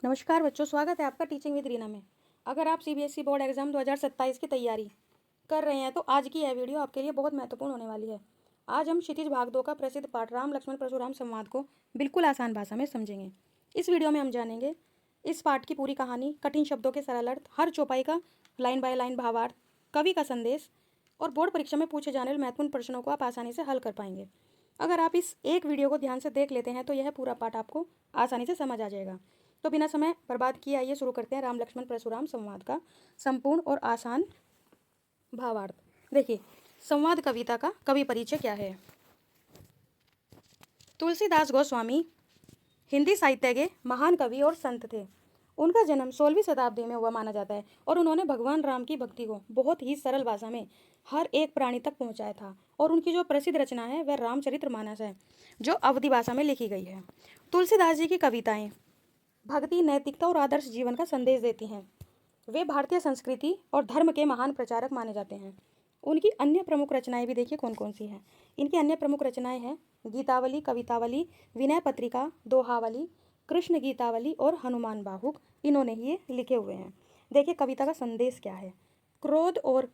नमस्कार बच्चों, स्वागत है आपका टीचिंग विद रीना में। अगर आप सीबीएसई बोर्ड एग्जाम 2027 की तैयारी कर रहे हैं तो आज की यह वीडियो आपके लिए बहुत महत्वपूर्ण होने वाली है। आज हम क्षितिज भाग 2 का प्रसिद्ध पाठ राम लक्ष्मण परशुराम संवाद को बिल्कुल आसान भाषा में समझेंगे। इस वीडियो में हम जानेंगे इस पाठ की पूरी कहानी, कठिन शब्दों के सरल अर्थ, हर चौपाई का लाइन बाय लाइन भावार्थ, कवि का संदेश और बोर्ड परीक्षा में पूछे जाने वाले महत्वपूर्ण प्रश्नों को आप आसानी से हल कर पाएंगे। अगर आप इस एक वीडियो को ध्यान से देख लेते हैं तो यह पूरा पाठ आपको आसानी से समझ आ जाएगा। तो बिना समय बर्बाद किए आइए शुरू करते हैं राम लक्ष्मण परशुराम संवाद का संपूर्ण और आसान भावार्थ। देखिए, संवाद कविता का कवि परिचय क्या है। तुलसीदास गोस्वामी हिंदी साहित्य के महान कवि और संत थे। उनका जन्म 16वीं शताब्दी में हुआ माना जाता है और उन्होंने भगवान राम की भक्ति को बहुत ही सरल भाषा में हर एक प्राणी तक पहुंचाया था। और उनकी जो प्रसिद्ध रचना है वह रामचरितमानस है, जो अवधी भाषा में लिखी गई है। तुलसीदास जी की कविताएं भक्ति, नैतिकता और आदर्श जीवन का संदेश देती हैं। वे भारतीय संस्कृति और धर्म के महान प्रचारक माने जाते हैं। उनकी अन्य प्रमुख रचनाएं भी देखिए कौन कौन सी हैं। इनकी अन्य प्रमुख रचनाएं हैं गीतावली, कवितावली, विनय पत्रिका, दोहावली, कृष्ण गीतावली और हनुमान बाहुक। इन्होंने ये लिखे हुए हैं। देखिए कविता का संदेश क्या है। क्रोध और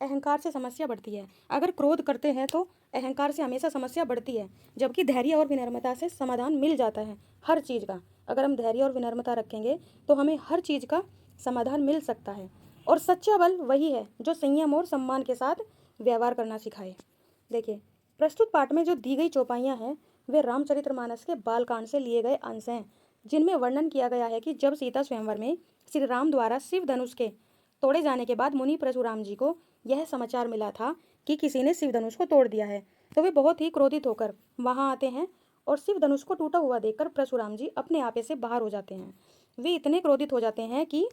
अहंकार से समस्या बढ़ती है। अगर क्रोध करते हैं तो अहंकार से हमेशा समस्या बढ़ती है, जबकि धैर्य और विनम्रता से समाधान मिल जाता है हर चीज़ का। अगर हम धैर्य और विनम्रता रखेंगे तो हमें हर चीज़ का समाधान मिल सकता है। और सच्चा बल वही है जो संयम और सम्मान के साथ व्यवहार करना सिखाए। देखिए, प्रस्तुत पाठ में जो दी गई चौपाइयाँ हैं वे रामचरितमानस के बालकांड से लिए गए अंश हैं, जिनमें वर्णन किया गया है कि जब सीता स्वयंवर में श्री राम द्वारा शिव धनुष के तोड़े जाने के बाद मुनि परशुराम जी को यह समाचार मिला था कि किसी ने शिव धनुष को तोड़ दिया है, तो वे बहुत ही क्रोधित होकर वहां आते हैं और शिव धनुष को टूटा हुआ देखकर परशुराम जी अपने आपे से बाहर हो जाते हैं। वे इतने क्रोधित हो जाते हैं कि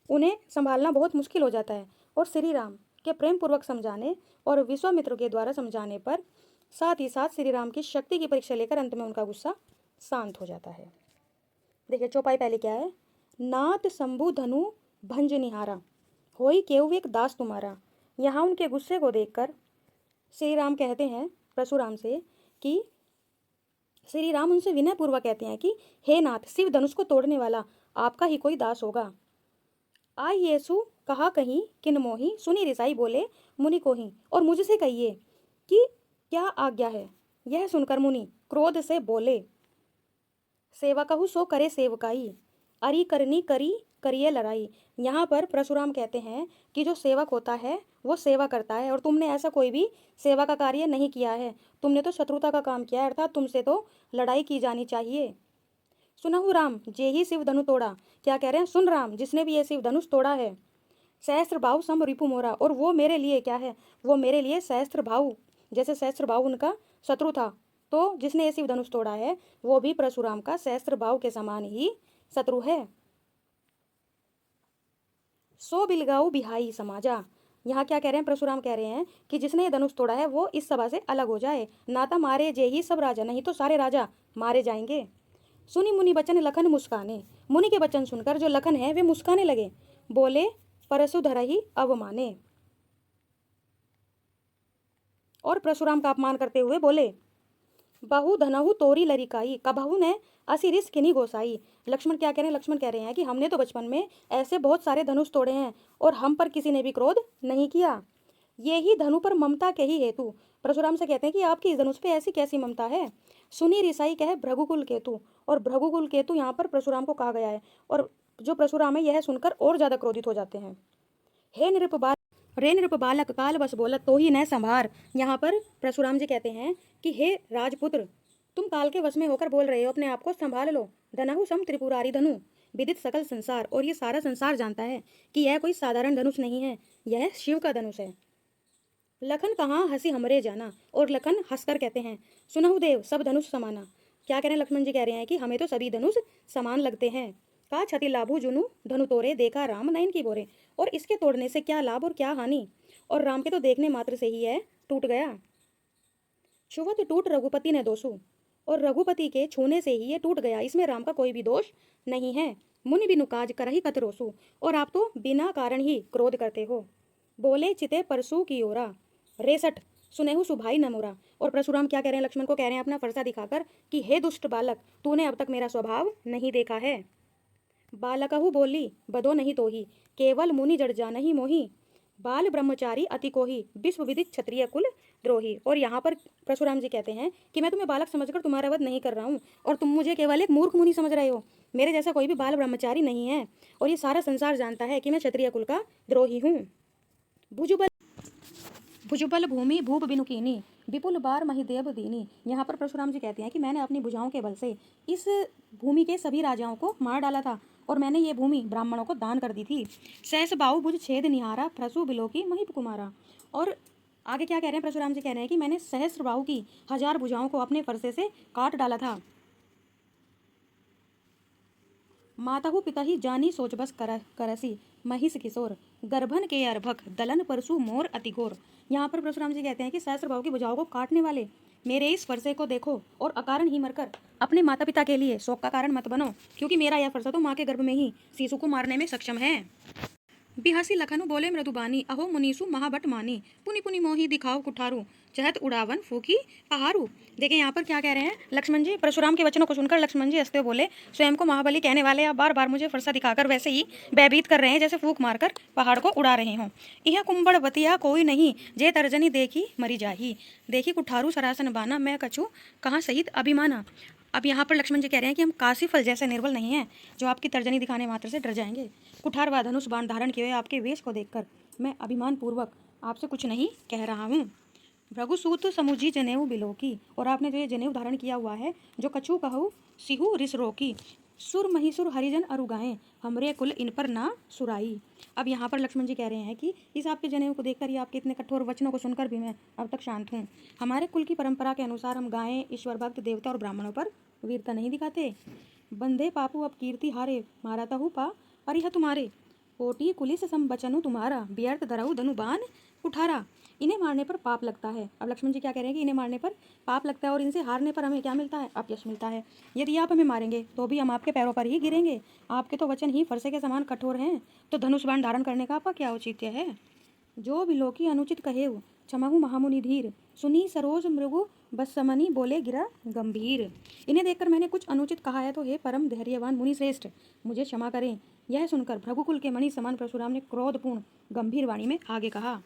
उन्हें संभालना बहुत मुश्किल हो जाता है और श्री राम के प्रेम पूर्वक समझाने और विश्वामित्र के द्वारा समझाने पर साथ ही साथ श्री राम की शक्ति की परीक्षा लेकर अंत में उनका गुस्सा शांत हो जाता है। देखिए चौपाई पहले क्या है। नाथ शंभु धनु भंज निहारा, होई केहू एक दास तुम्हारा। यहाँ उनके गुस्से को देखकर श्री राम कहते हैं परशुराम से कि श्री राम उनसे विनय पूर्वक कहते हैं कि हे नाथ, शिव धनुष को तोड़ने वाला आपका ही कोई दास होगा। आई येसु कहा कहीं किन मोही, सुनी रिसाई बोले मुनि को ही। और मुझसे कहिए कि क्या आज्ञा है। यह सुनकर मुनि क्रोध से बोले, सेवा कहू सो करे सेवकाई, अरी करनी करी करिए लड़ाई। यहाँ पर परशुराम कहते हैं कि जो सेवक होता है वो सेवा करता है और तुमने ऐसा कोई भी सेवा का कार्य नहीं किया है, तुमने तो शत्रुता का काम किया है, अर्थात तुमसे तो लड़ाई की जानी चाहिए। सुनहु राम जे ही शिव धनु तोड़ा। क्या कह रहे हैं, सुन राम जिसने भी ये शिव धनुष तोड़ा है। सहस्त्र भाव सम रिपु मोरा, और वो मेरे लिए क्या है, वो मेरे लिए सहस्त्र भाव, जैसे सहस्त्र भाव उनका शत्रु था, तो जिसने ये शिव धनुष तोड़ा है वो भी परशुराम का सहस्त्र भाव के समान ही शत्रु है। सो बिलगाऊ बिहाई समाजा। यहाँ क्या कह रहे हैं, परशुराम कह रहे हैं कि जिसने ये धनुष तोड़ा है वो इस सभा से अलग हो जाए। नाता मारे जे ही सब राजा, नहीं तो सारे राजा मारे जाएंगे। सुनी मुनि बचन लखन मुस्काने, मुनि के वचन सुनकर जो लखन है वे मुस्काने लगे। बोले परशुधर ही अवमाने, और परशुराम का अपमान करते हुए बोले, बहु धनहु तोरी लरिकाई, कबहु ने असी रिस किनी गोसाई। लक्ष्मण क्या कह रहे हैं, लक्ष्मण कह रहे हैं कि हमने तो बचपन में ऐसे बहुत सारे धनुष तोड़े हैं और हम पर किसी ने भी क्रोध नहीं किया। ये ही धनु पर ममता के ही हेतु। परशुराम से कहते हैं कि आपकी इस धनुष पे ऐसी कैसी ममता है। सुनी रिसाई कहे भृगुकुल केतु, और भृगुकुल केतु यहाँ पर परशुराम को कहा गया है, और जो परशुराम है यह सुनकर और ज्यादा क्रोधित हो जाते हैं। हे नृप रे नृप बालक काल बस बोलत तो ही न संभार। यहाँ पर परशुराम जी कहते हैं कि हे राजपुत्र, तुम काल के वश में होकर बोल रहे हो, अपने आप को संभाल लो। धनहु सम त्रिपुरारी धनु, विदित सकल संसार, और ये सारा संसार जानता है कि यह कोई साधारण धनुष नहीं है, यह शिव का धनुष है। लखन कहाँ हंसी हमरे जाना, और लखन हंसकर कहते हैं, सुनहु देव सब धनुष समाना। क्या कह रहे हैं, लक्ष्मण जी कह रहे हैं कि हमें तो सभी धनुष समान लगते हैं। का छति लाभू जुनू धनु तोरे, देखा राम नयन की बोरे। और इसके तोड़ने से क्या लाभ और क्या हानि, और राम के तो देखने मात्र से ही है टूट गया। छुवत टूट रघुपति ने दोषु, और रघुपति के छूने से ही ये टूट गया, इसमें राम का कोई भी दोष नहीं है। मुनि बिनु काज करहि कत रोसु, और आप तो बिना कारण ही क्रोध करते हो। बोले चिते परसु की ओरा, रेसठ सुनेहु सुभाई न मोरा। और परशुराम क्या कह रहे हैं, लक्ष्मण को कह रहे हैं अपना फरसा दिखाकर कि हे दुष्ट बालक, तूने अब तक मेरा स्वभाव नहीं देखा है। बालकहु बोली बदो नहीं तो ही, केवल मुनि जड़ जा नहीं मोही, बाल ब्रह्मचारी अति कोही, विश्व विदित क्षत्रिय कुल द्रोही। और यहाँ पर परशुराम जी कहते हैं कि मैं तुम्हें बालक समझकर तुम्हारा वध नहीं कर रहा हूँ और तुम मुझे केवल एक मूर्ख मुनि समझ रहे हो। मेरे जैसा कोई भी बाल ब्रह्मचारी नहीं है और ये सारा संसार जानता है कि मैं क्षत्रिय कुल का द्रोही हूँ। भुजुबल भुजुबल भूमि भूप बिनु कीनी, विपुल बार महिदेव दीनी। यहाँ पर परशुराम जी कहते हैं कि मैंने अपनी भुजाओं के बल से इस भूमि के सभी राजाओं को मार डाला था और मैंने ये भूमि ब्राह्मणों को दान कर दी थी। सहस बाहु भुज छेद निहारा, प्रसु बिलो की महिप कुमारा। और आगे क्या कह रहे हैं परशुराम जी, कह रहे हैं कि मैंने सहस्र बाहु की 1000 भुजाओं को अपने फरसे से काट डाला था। माताहु पिता ही जानी सोच बस करसी, महिष किशोर गर्भन के अर्भक, दलन परसु मोर अति घोर। यहाँ पर परशुराम जी कहते हैं कि सहस्र बाहु की भुजाओं को काटने वाले मेरे इस फरसे को देखो और अकारण ही मरकर अपने माता पिता के लिए शोक का कारण मत बनो, क्योंकि मेरा यह फरसा तो माँ के गर्भ में ही शिशु को मारने में सक्षम है। बिहसी लखनु बोले मृदुबानी, अहो मुनीसु महाबट मानी, पुनि पुनि मोही दिखाओ कुठारू, चहत उड़ावन फूकी पहाड़ू। देखिए यहाँ पर क्या कह रहे हैं लक्ष्मण जी, परशुराम के वचनों को सुनकर लक्ष्मण जी हंसते बोले, स्वयं को महाबली कहने वाले आप बार बार मुझे फरसा दिखाकर वैसे ही भयभीत कर रहे हैं जैसे फूक मारकर पहाड़ को उड़ा रहे हों। यह कुंबड़ बतिया कोई नहीं, जे तर्जनी देखी मरी जाही, देखी कुठारू सरासन बाना, मैं कछु कहाँ सहित अभिमाना। अब यहाँ पर लक्ष्मण जी कह रहे हैं कि हम काशी फल जैसे निर्बल नहीं हैं जो आपकी तर्जनी दिखाने मात्र से डर जाएंगे। कुठार व धनुष बाण धारण किए हुए आपके वेश को देखकर मैं अभिमान पूर्वक आपसे कुछ नहीं कह रहा हूँ। भृगुसूत समुझी जनेऊ बिलोकी, और आपने जो ये जनेऊ धारण किया हुआ है, जो कछु कहू सिहु रिस रोकी, सुर महिसुर हरिजन अरुगाएं, हमरे कुल इन पर ना सुराई। अब यहाँ पर लक्ष्मण जी कह रहे हैं कि इस आपके जनेऊ को देखकर, ये आपके इतने कठोर वचनों को सुनकर भी मैं अब तक शांत हूँ। हमारे कुल की परंपरा के अनुसार हम गायें, ईश्वर भक्त, देवता और ब्राह्मणों पर वीरता नहीं दिखाते। बंदे पापू अब कीर्ति हारे, मारा हूँ पा परिह तुम्हारे, कोटि कुलिस सम बचनु तुम्हारा, व्यर्थ धरऊ धनु बाण कुठारा। इन्हें मारने पर पाप लगता है। अब लक्ष्मण जी क्या कह रहे हैं कि इन्हें मारने पर पाप लगता है और इनसे हारने पर हमें क्या मिलता है, अपयश मिलता है। यदि आप हमें मारेंगे तो भी हम आपके पैरों पर ही गिरेंगे। आपके तो वचन ही फरसे के समान कठोर हैं, तो धनुष बाण धारण करने का आपका क्या औचित्य है। जो बिलोकी अनुचित कहेव, क्षमाहु महामुनि धीर, सुनी सरोज मृगु बस समनी, बोले गिरा गंभीर। इन्हें देखकर मैंने कुछ अनुचित कहा है तो हे परम धैर्यवान मुनि श्रेष्ठ, मुझे क्षमा करें। यह सुनकर भृगुकुल के मणि समान परशुराम ने क्रोधपूर्ण गंभीर वाणी में आगे कहा।